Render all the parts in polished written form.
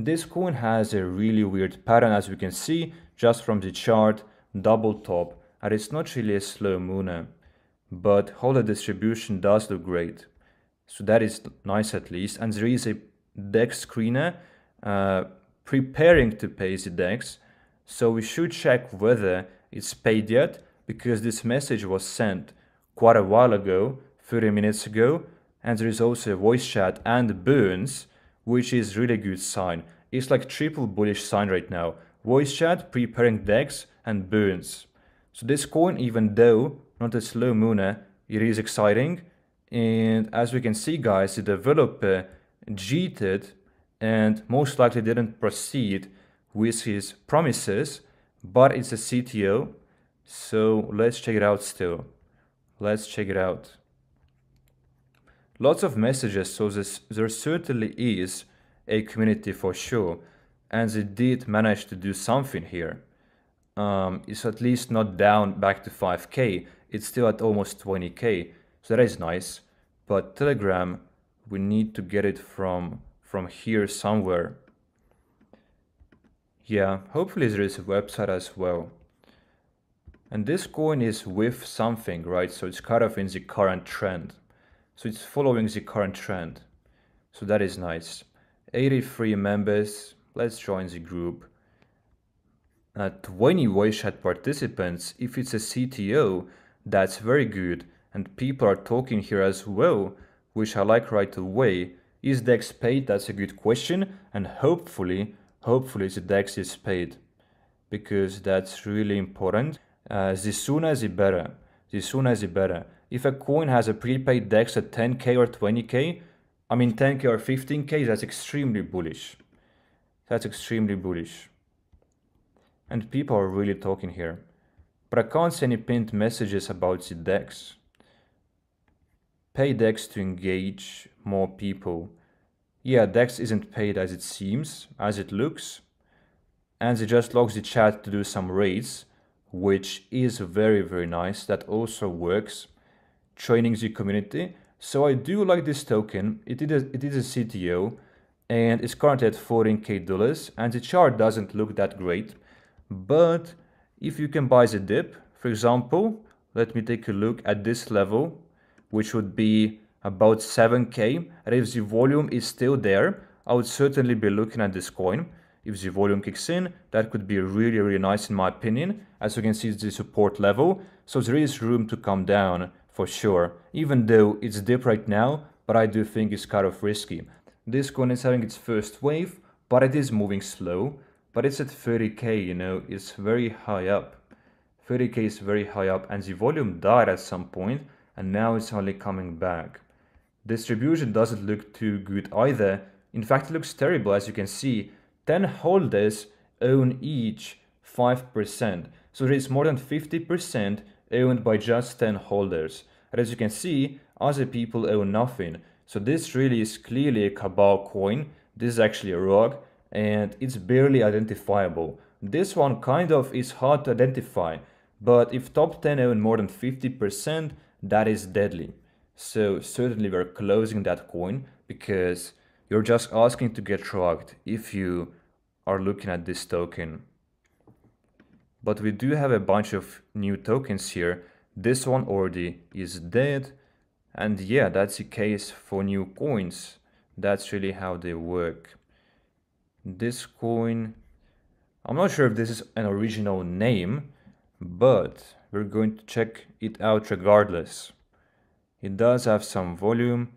This coin has a really weird pattern, as we can see just from the chart, double top, and it's not really a slow mooner, but holder distribution does look great. So that is nice at least. And there is a DEX screener preparing to pay the DEX. So we should check whether it's paid yet, because this message was sent quite a while ago, 30 minutes ago. And there is also a voice chat and burns, which is really good sign. It's like triple bullish sign right now. Voice chat, preparing DEX, and burns. So this coin, even though not a slow mooner, it is exciting. And as we can see, guys, the developer cheated and most likely didn't proceed with his promises, but it's a CTO. So let's check it out still. Let's check it out. Lots of messages, so there certainly is a community for sure, and they did manage to do something here. It's at least not down back to 5k, it's still at almost 20k, so that is nice. But Telegram, we need to get it from here somewhere. Yeah, hopefully there is a website as well. And this coin is with something, right? So it's kind of in the current trend. So it's following the current trend. So that is nice. 83 members. Let's join the group. 20 voice chat participants. If it's a CTO, that's very good. And people are talking here as well, which I like right away. Is DEX paid? That's a good question. And hopefully the DEX is paid, because that's really important. The sooner the better. The sooner the better. If a coin has a prepaid DEX at 10k or 20k, I mean 10k or 15k, that's extremely bullish. That's extremely bullish. And people are really talking here. But I can't see any pinned messages about the DEX. Pay DEX to engage more people. Yeah, DEX isn't paid as it seems, as it looks. And they just logs the chat to do some raids, which is very, very nice. That also works. Training the community. So I do like this token. It is a CTO and it's currently at $14k, and the chart doesn't look that great. But if you can buy the dip, for example, let me take a look at this level, which would be about 7k. And if the volume is still there, I would certainly be looking at this coin. If the volume kicks in, that could be really, really nice in my opinion. As you can see, it's the support level. So there is room to come down for sure, even though it's dip right now, but I do think it's kind of risky. This coin is having its first wave, but it is moving slow, but it's at 30k, you know, it's very high up. 30k is very high up, and the volume died at some point, and now it's only coming back. Distribution doesn't look too good either. In fact, it looks terrible. As you can see, 10 holders own each 5%. So there is more than 50% owned by just 10 holders. And as you can see, other people own nothing. So this really is clearly a cabal coin. This is actually a rug, and it's barely identifiable. This one kind of is hard to identify, but if top 10 own more than 50%, that is deadly. So certainly we're closing that coin, because you're just asking to get rugged if you are looking at this token. But we do have a bunch of new tokens here. This one already is dead. And yeah, that's the case for new coins. That's really how they work. This coin, I'm not sure if this is an original name, but we're going to check it out regardless. It does have some volume.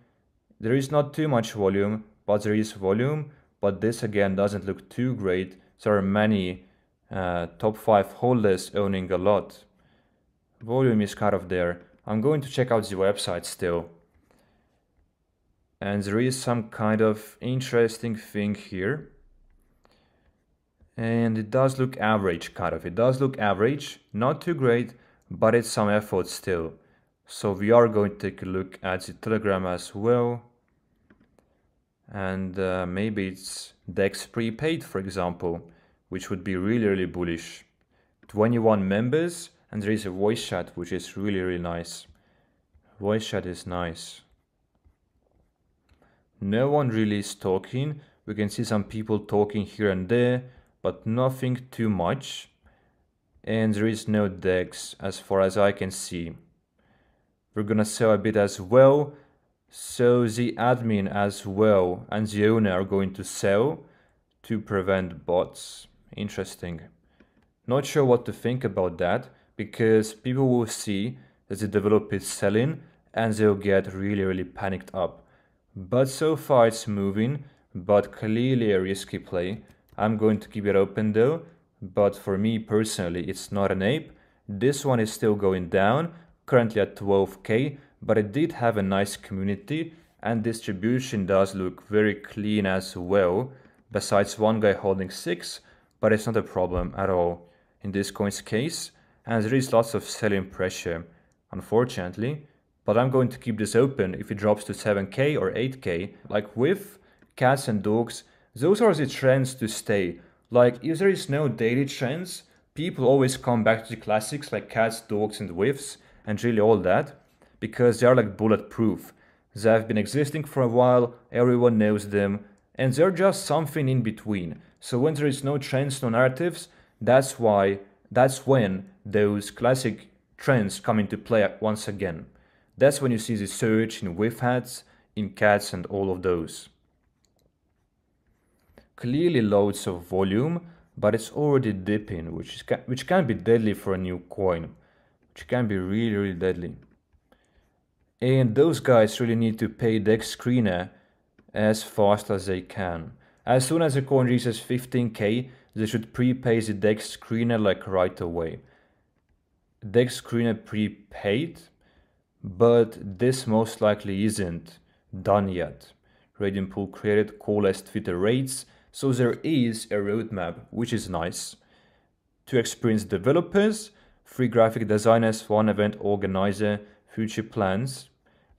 There is not too much volume, but there is volume. But this again doesn't look too great. There are many top 5 holders owning a lot. Volume is kind of there. I'm going to check out the website still. And there is some kind of interesting thing here. And it does look average, kind of. It does look average, not too great, but it's some effort still. So we are going to take a look at the Telegram as well. And maybe it's DEX prepaid, for example, which would be really, really bullish. 21 members, and there is a voice chat, which is really, really nice. Voice chat is nice. No one really is talking, We can see some people talking here and there, but nothing too much. And there is no DEX as far as I can see. We're gonna sell a bit as well. So the admin as well and the owner are going to sell to prevent bots. Interesting. Not sure what to think about that, because people will see that the developer is selling and they'll get really panicked up. But so far it's moving, but clearly a risky play. I'm going to keep it open though, but for me personally it's not an ape. This one is still going down, currently at 12k, but it did have a nice community and distribution does look very clean as well, besides one guy holding 6, but it's not a problem at all in this coin's case, and there is lots of selling pressure, unfortunately, but I'm going to keep this open if it drops to 7k or 8k. Like with cats and dogs, those are the trends to stay. Like if there is no daily trends, people always come back to the classics like cats, dogs and whiffs and really all that, because they are like bulletproof. They have been existing for a while, everyone knows them, and they're just something in between. So when there is no trends, no narratives, that's when those classic trends come into play once again. That's when you see the surge in whiff hats, in cats and all of those. Clearly loads of volume, but it's already dipping, which can be deadly for a new coin, which can be really deadly. And those guys really need to pay DEX screener as fast as they can. As soon as the coin reaches 15k, they should prepay the DEX screener like right away. DEX screener prepaid, but this most likely isn't done yet. Radium Pool created coolest Twitter rates, so there is a roadmap, which is nice. 2 experienced developers, 3 graphic designers, 1 event organizer, future plans.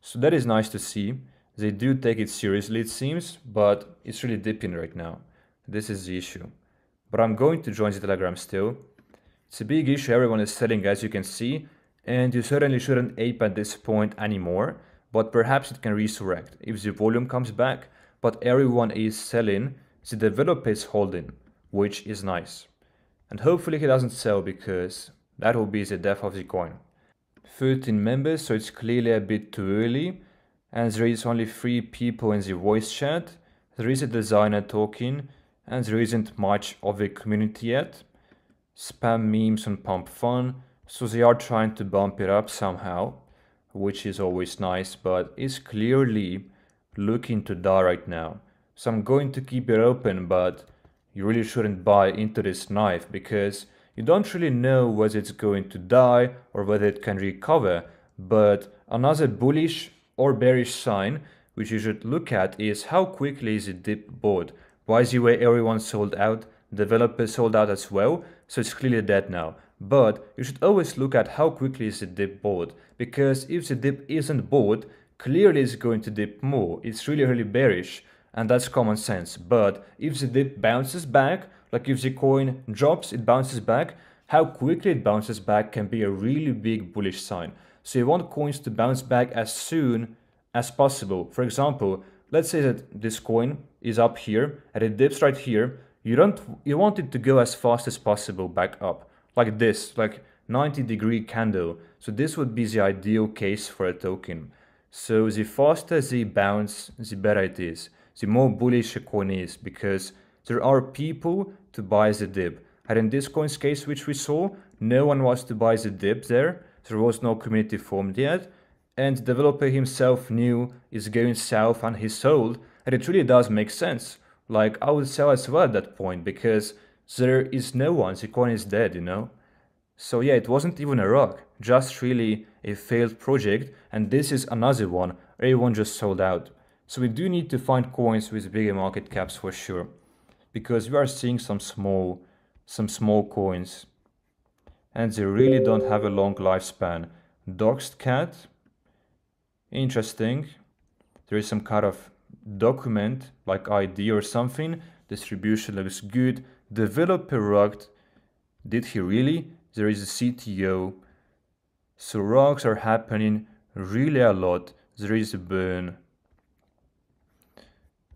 So that is nice to see. They do take it seriously, it seems, but it's really dipping right now. This is the issue. But I'm going to join the Telegram still. It's a big issue, everyone is selling as you can see, and you certainly shouldn't ape at this point anymore, but perhaps it can resurrect if the volume comes back, but everyone is selling, the developer is holding, which is nice. And hopefully he doesn't sell, because that will be the death of the coin. 13 members, so it's clearly a bit too early, and there is only 3 people in the voice chat. There is a designer talking, and there isn't much of a community yet. Spam memes on PUMP.FUN, so they are trying to bump it up somehow, which is always nice, but it's clearly looking to die right now. So I'm going to keep it open, but you really shouldn't buy into this knife, because you don't really know whether it's going to die or whether it can recover. But another bullish or bearish sign which you should look at is how quickly is the dip bought. By the way, everyone sold out, developers sold out as well, so it's clearly dead now. But you should always look at how quickly is the dip bought, because if the dip isn't bought, clearly it's going to dip more. It's really bearish, and that's common sense. But if the dip bounces back, like if the coin drops, it bounces back, how quickly it bounces back can be a really big bullish sign. So you want coins to bounce back as soon as possible. For example, let's say that this coin is up here and it dips right here. You want it to go as fast as possible back up, like this, like 90-degree candle. So this would be the ideal case for a token. So the faster the bounce, the better it is, the more bullish a coin is, because there are people to buy the dip. And in this coin's case, which we saw, no one was to buy the dip there. There was no community formed yet. And the developer himself knew it's going south and he sold. And it really does make sense. Like, I would sell as well at that point, because there is no one, the coin is dead, you know? So yeah, it wasn't even a rock, just really a failed project. And this is another one, everyone just sold out. So we do need to find coins with bigger market caps for sure, because we are seeing some small coins, and they really don't have a long lifespan. Doxed cat, interesting. There is some kind of document like ID or something. Distribution looks good. Developer rugged. Did he really? There is a CTO. So rugs are happening really a lot. There is a burn.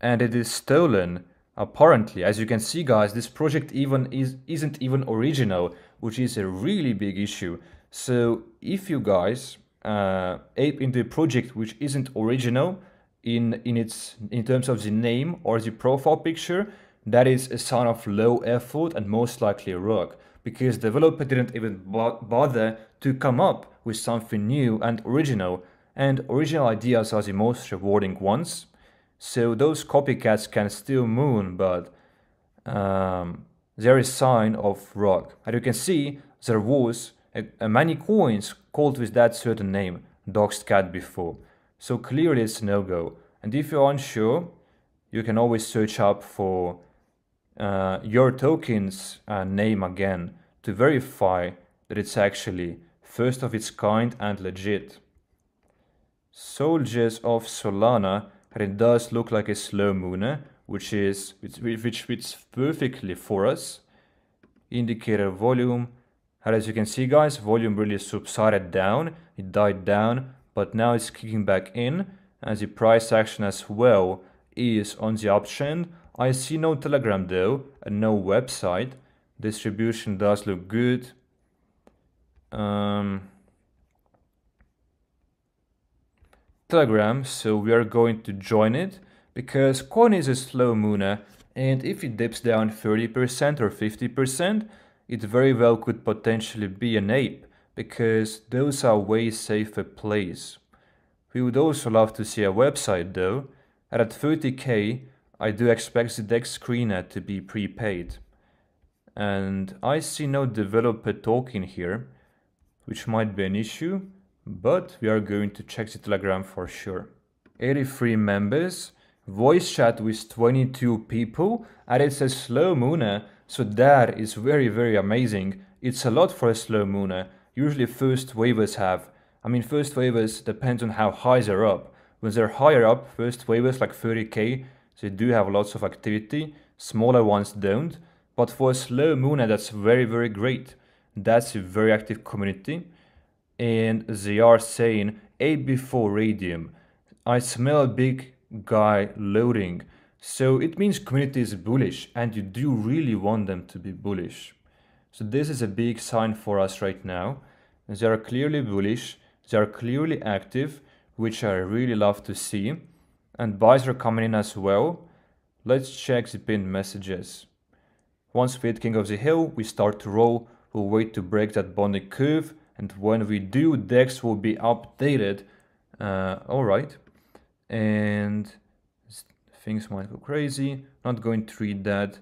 And it is stolen. Apparently, as you can see guys, this project isn't even original, which is a really big issue. So if you guys ape into a project which isn't original in terms of the name or the profile picture, that is a sign of low effort and most likely a rug, because developer didn't even bother to come up with something new and original ideas are the most rewarding ones. So those copycats can still moon, but there is sign of rug. As you can see, there was many coins called with that certain name, doxed cat, before. So clearly it's no-go. And if you're unsure, you can always search up for your token's name again to verify that it's actually first of its kind and legit. Soldiers of Solana, and it does look like a slow mooner, which fits perfectly for us. Indicator volume, and as you can see guys, volume really subsided down, it died down, but now it's kicking back in, and the price action as well is on the uptrend. I see no Telegram though, and no website. Distribution does look good. Telegram, so we are going to join it because coin is a slow mooner, and if it dips down 30% or 50%, it very well could potentially be an ape, because those are way safer plays. We would also love to see a website though, and at 30k I do expect the DEX screener to be prepaid. And I see no developer token here, which might be an issue, but we are going to check the Telegram for sure. 83 members, voice chat with 22 people, and it's a slow mooner, so that is very amazing. It's a lot for a slow mooner. Usually first waivers first waivers depends on how high they're up. When they're higher up, first waivers like 30k, they do have lots of activity, smaller ones don't, but for a slow mooner that's very great. That's a very active community. And they are saying ape before radium. I smell a big guy loading. So it means community is bullish, and you do really want them to be bullish. So this is a big sign for us right now. They are clearly bullish, they are clearly active, which I really love to see. And buys are coming in as well. Let's check the pinned messages. Once we hit King of the Hill, we start to roll. We'll wait to break that bonding curve, and when we do, DEX will be updated. Alright. And things might go crazy. Not going to read that.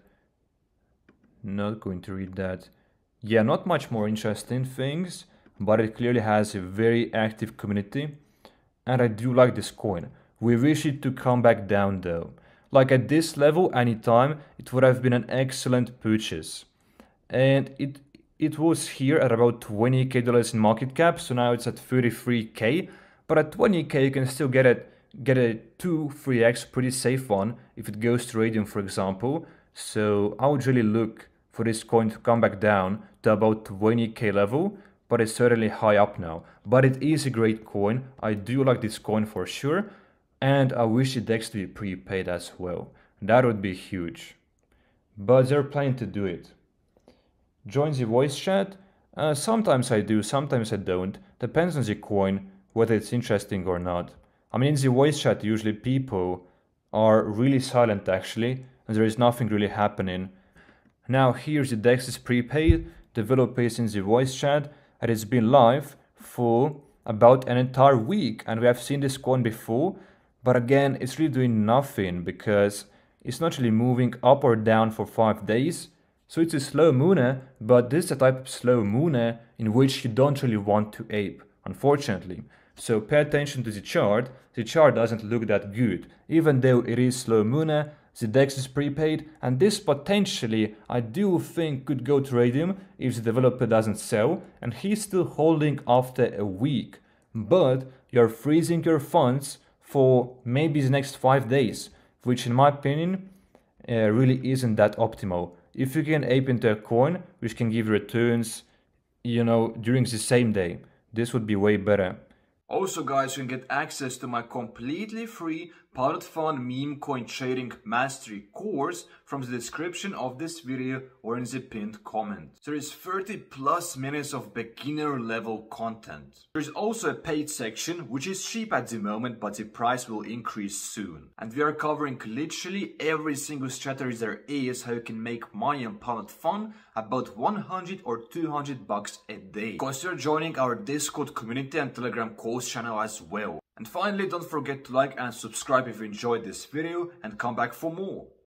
Yeah, not much more interesting things, but it clearly has a very active community. And I do like this coin. We wish it to come back down though. Like at this level, anytime, it would have been an excellent purchase. And it was here at about $20k in market cap, so now it's at 33k. But at 20k, you can still get a 2-3x pretty safe one if it goes to radium, for example. So I would really look for this coin to come back down to about 20k level, but it's certainly high up now. But it is a great coin. I do like this coin for sure, and I wish the DEX to be prepaid as well. That would be huge. But they're planning to do it. Join the voice chat. Sometimes I do, sometimes I don't. Depends on the coin, whether it's interesting or not. I mean, in the voice chat, usually people are really silent actually, and there is nothing really happening. Now here's the DEX is prepaid, developer is in the voice chat, and it's been live for about an entire week, and we have seen this coin before, but again, it's really doing nothing because it's not really moving up or down for 5 days. So it's a slow mooner, but this is a type of slow mooner in which you don't really want to ape, unfortunately. So pay attention to the chart doesn't look that good. Even though it is slow mooner, the DEX is prepaid, and this potentially, I do think, could go to radium if the developer doesn't sell, and he's still holding after a week. But you're freezing your funds for maybe the next 5 days, which in my opinion really isn't that optimal. If you can ape into a coin which can give returns, during the same day, this would be way better. Also guys, you can get access to my completely free PUMP.FUN Memecoin Trading Mastery course from the description of this video or in the pinned comment. There is 30+ minutes of beginner level content. There is also a paid section which is cheap at the moment, but the price will increase soon. And we are covering literally every single strategy there is how you can make money on PUMP.FUN, about 100 or 200 bucks a day. Consider joining our Discord community and Telegram course channel as well. And finally, don't forget to like and subscribe if you enjoyed this video and come back for more.